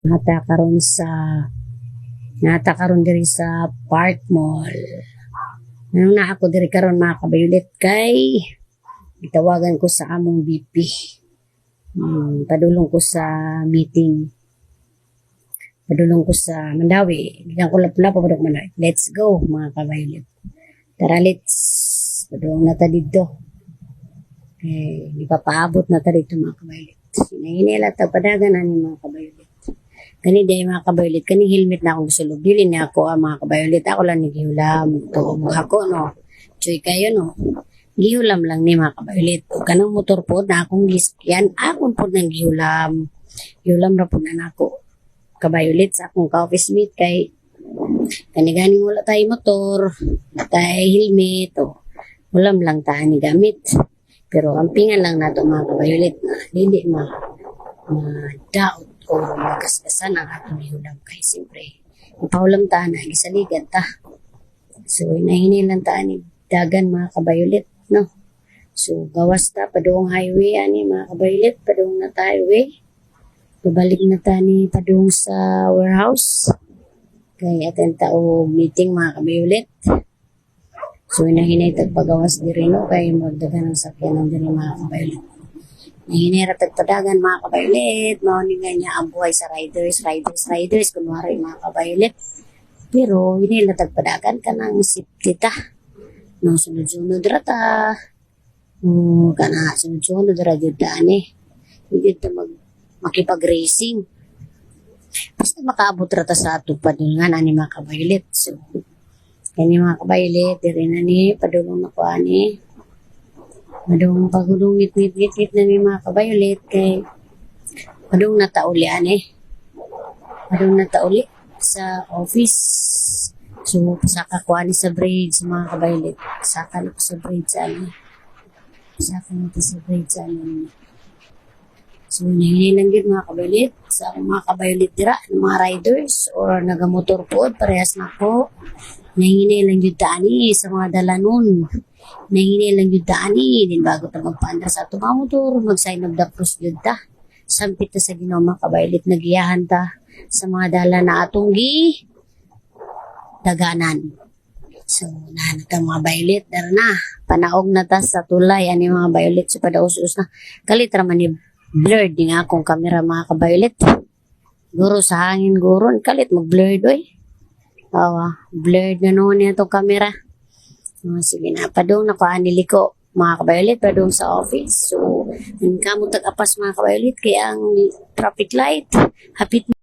Nata karon diri sa Park Mall. Nang na ako diri karon mga kabayulit kay itawagan ko sa among VP. Padulong ko sa meeting. Padulong ko sa Mandawi. Bigyan ko lapla papadok Mandawi. Let's go mga kabayulit. Tara let's. Padulong na ta dito. Di pa paabot na ta dito mga kabayulit. Hinahinila ta padagan ani mga kabayulit. Kani day mga kabayulit, kani helmet na akong gusto dili na ako mga kabayulit. Ako lang nagihulam. Tuong ako no. Choy kayo no. Gihulam lang ni mga kabayulit. O kanang motor po na akong gisakyan, akong po nang gihulam. Gihulam na po na ako. Kabayulit sa akong ka-office mate kay kaniganing wala tayo motor, wala tayo helmet, o hulam lang tayo ni gamit. Pero ampingan lang nato mga kabayulit na hindi ma-doubt o magasgasan ang atong hihulam kay siyempre ipahulam ta na gisaligan ta. So hinahinilan ta ni dagan mga kabayulit no. So gawas ta padung highway ani mga kabayulit, padung na ta highway. Babalik na ta ni padung sa warehouse kay attend ta og meeting mga kabayulit. So hinahinay tag pagawas diri no kay magdagan ang sakyanan diri mga kabayulit. Nahinira tagpadagan mga kabayulit, mauning nga niya ang buhay sa riders, kunwari mga kabayulit. Pero hindi na tagpadagan ka ng safety ta. No, sunod-sunod rata. Kana sunod-sunod rata dyan Hindi ta makipag-racing. Basta makaabot rata sa tupad nga na ni mga kabayulit. So, kani mga kabayulit, diri na ni, padulong na ko ani. Madung pagulong ngit na ni mga kabayulit kay madung natauli madung natauli sa office. So saka ko ani sa bridge mga kabayulit, saka na ko sa bridge ani. So nahinay lang yun mga kabayulit sa mga kabayulit dira mga riders or nagamotor po parehas na po. Nahinay lang yun taani sa mga dalanon. Nahinay lang yun taani. Din bago ta magpaanda sa atong motor, mag-sign of the cross yun ta. Sampit ta sa Ginoo mga kabayulit, nagiyahan ta sa mga dala na atong daganan. So, nahanap ta mga bayulit. Dara na. Panaog na ta sa tulay. Ani mga bayulit. So, padaus-us na. Kalit raman ni blurred din akong kamera mga kabayulit. Guro sa hangin guro. Kalit mag-blurred oy. Blurred na noon niya itong camera. Sige na, padung na ko aniliko mga kabayulit, padung sa office. So, kamutag apas mga kabayulit, kaya ang traffic light, hapit